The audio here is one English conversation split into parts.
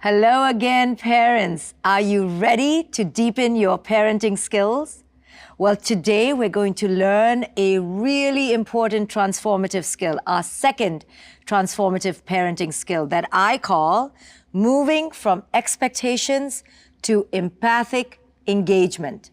Hello again, parents. Are you ready to deepen your parenting skills? Well, today we're going to learn a really important transformative skill, our second transformative parenting skill that I call moving from expectations to empathic engagement.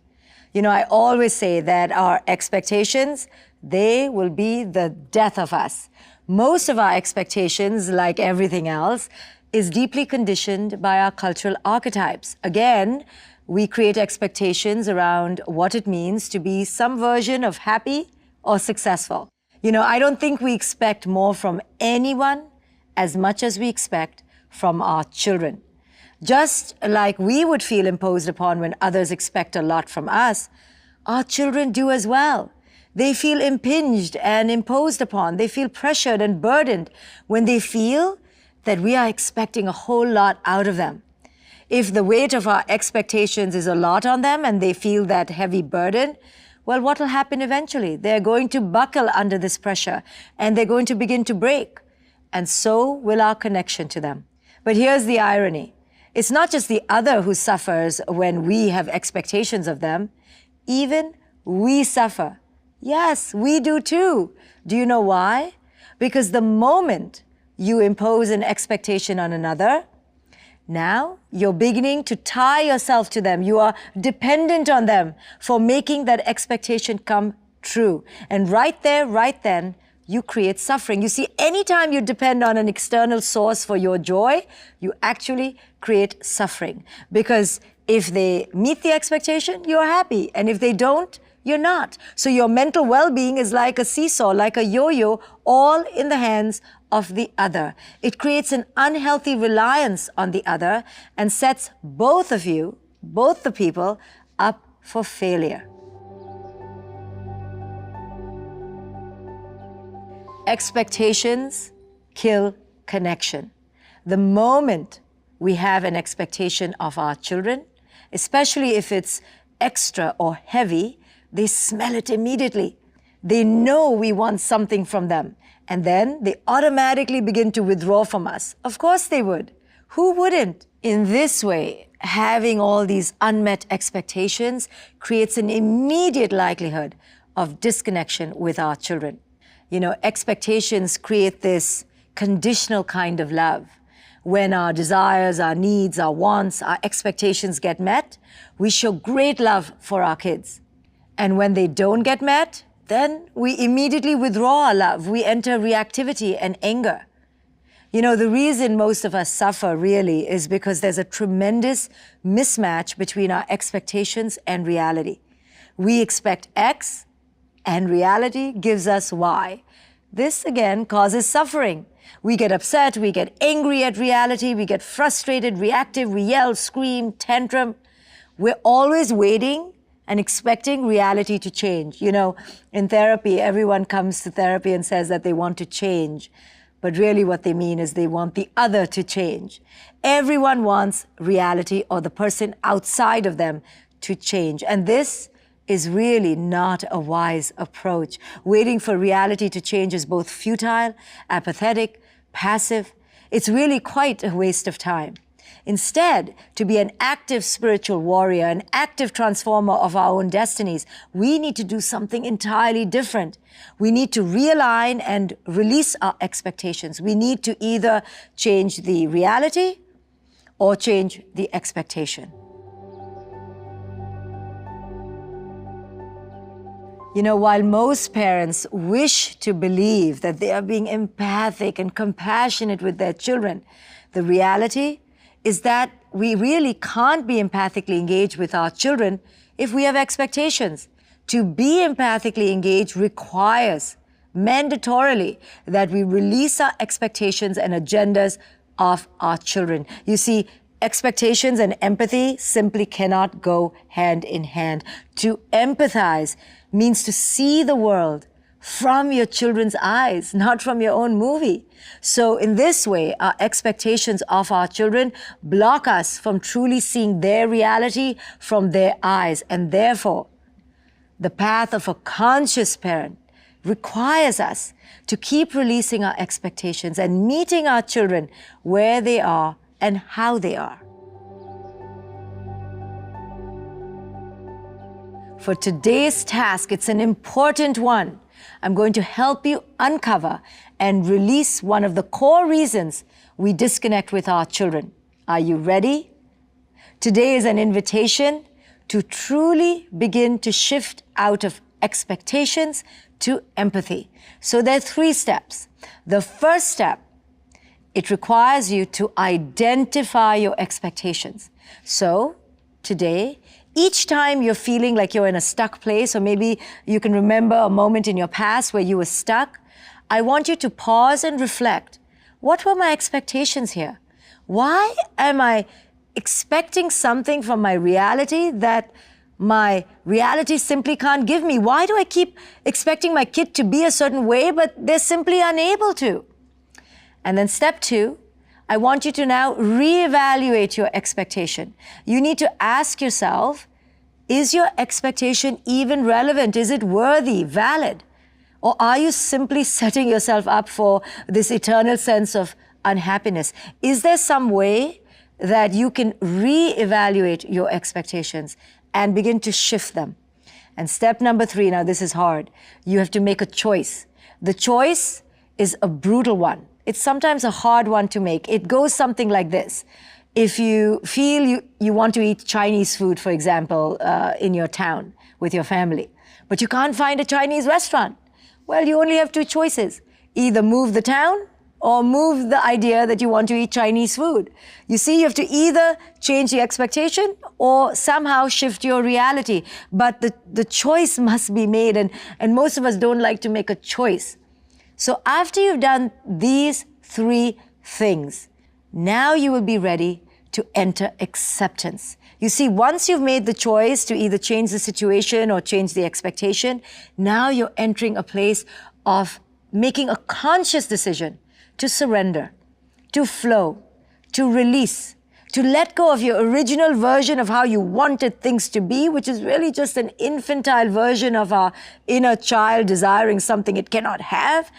You know, I always say that our expectations, they will be the death of us. Most of our expectations, like everything else, is deeply conditioned by our cultural archetypes. Again, we create expectations around what it means to be some version of happy or successful. You know, I don't think we expect more from anyone as much as we expect from our children. Just like we would feel imposed upon when others expect a lot from us, our children do as well. They feel impinged and imposed upon. They feel pressured and burdened when they feel that we are expecting a whole lot out of them. If the weight of our expectations is a lot on them and they feel that heavy burden, well, what will happen eventually? They're going to buckle under this pressure and they're going to begin to break. And so will our connection to them. But here's the irony. It's not just the other who suffers when we have expectations of them. Even we suffer. Yes, we do too. Do you know why? Because the moment you impose an expectation on another, now you're beginning to tie yourself to them. You are dependent on them for making that expectation come true. And right there, right then, you create suffering. You see, anytime you depend on an external source for your joy, you actually create suffering. Because if they meet the expectation, you're happy. And if they don't, you're not. So your mental well-being is like a seesaw, like a yo-yo, all in the hands of the other. It creates an unhealthy reliance on the other and sets both of you, both the people, up for failure. Expectations kill connection. The moment we have an expectation of our children, especially if it's extra or heavy, they smell it immediately. They know we want something from them. And then they automatically begin to withdraw from us. Of course they would. Who wouldn't? In this way, having all these unmet expectations creates an immediate likelihood of disconnection with our children. You know, expectations create this conditional kind of love. When our desires, our needs, our wants, our expectations get met, we show great love for our kids. And when they don't get met, then we immediately withdraw our love. We enter reactivity and anger. You know, the reason most of us suffer really is because there's a tremendous mismatch between our expectations and reality. We expect X and reality gives us Y. This again causes suffering. We get upset, we get angry at reality, we get frustrated, reactive, we yell, scream, tantrum. We're always waiting and expecting reality to change. You know, in therapy, everyone comes to therapy and says that they want to change. But really what they mean is they want the other to change. Everyone wants reality or the person outside of them to change. And this is really not a wise approach. Waiting for reality to change is both futile, apathetic, passive. It's really quite a waste of time. Instead, to be an active spiritual warrior, an active transformer of our own destinies, we need to do something entirely different. We need to realign and release our expectations. We need to either change the reality or change the expectation. You know, while most parents wish to believe that they are being empathic and compassionate with their children, the reality is that we really can't be empathically engaged with our children if we have expectations. To be empathically engaged requires mandatorily that we release our expectations and agendas of our children. You see, expectations and empathy simply cannot go hand in hand. To empathize means to see the world from your children's eyes, not from your own movie. So in this way, our expectations of our children block us from truly seeing their reality from their eyes. And therefore, the path of a conscious parent requires us to keep releasing our expectations and meeting our children where they are and how they are. For today's task, it's an important one. I'm going to help you uncover and release one of the core reasons we disconnect with our children. Are you ready? Today is an invitation to truly begin to shift out of expectations to empathy. So there are 3 steps. The first step, it requires you to identify your expectations. So today, each time you're feeling like you're in a stuck place, or maybe you can remember a moment in your past where you were stuck, I want you to pause and reflect. What were my expectations here? Why am I expecting something from my reality that my reality simply can't give me? Why do I keep expecting my kid to be a certain way, but they're simply unable to? And then step 2, I want you to now reevaluate your expectation. You need to ask yourself, is your expectation even relevant? Is it worthy, valid? Or are you simply setting yourself up for this eternal sense of unhappiness? Is there some way that you can reevaluate your expectations and begin to shift them? And step number 3, now this is hard. You have to make a choice. The choice is a brutal one. It's sometimes a hard one to make. It goes something like this. If you feel you want to eat Chinese food, for example, in your town with your family, but you can't find a Chinese restaurant, well, you only have 2 choices. Either move the town or move the idea that you want to eat Chinese food. You see, you have to either change the expectation or somehow shift your reality. But the choice must be made, and most of us don't like to make a choice. So after you've done these 3 things, now you will be ready to enter acceptance. You see, once you've made the choice to either change the situation or change the expectation, now you're entering a place of making a conscious decision to surrender, to flow, to release, to let go of your original version of how you wanted things to be, which is really just an infantile version of our inner child desiring something it cannot have.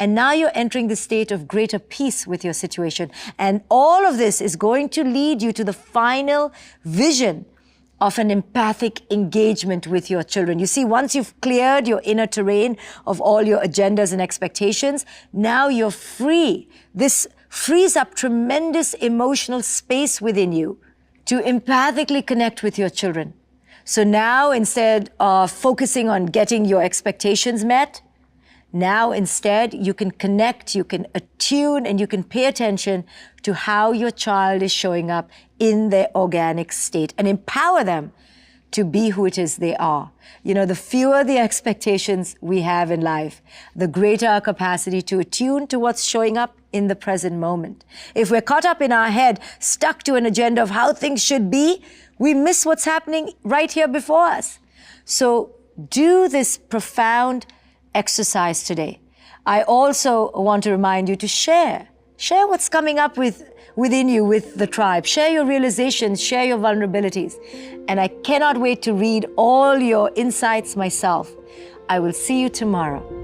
And now you're entering the state of greater peace with your situation. And all of this is going to lead you to the final vision of an empathic engagement with your children. You see, once you've cleared your inner terrain of all your agendas and expectations, now you're free. This frees up tremendous emotional space within you to empathically connect with your children. So now, instead of focusing on getting your expectations met, now instead you can connect, you can attune, and you can pay attention to how your child is showing up in their organic state and empower them to be who it is they are. You know, the fewer the expectations we have in life, the greater our capacity to attune to what's showing up in the present moment. If we're caught up in our head, stuck to an agenda of how things should be, we miss what's happening right here before us. So do this profound exercise today. I also want to remind you to share what's coming up within you with the tribe. Share your realizations, share your vulnerabilities. And I cannot wait to read all your insights myself. I will see you tomorrow.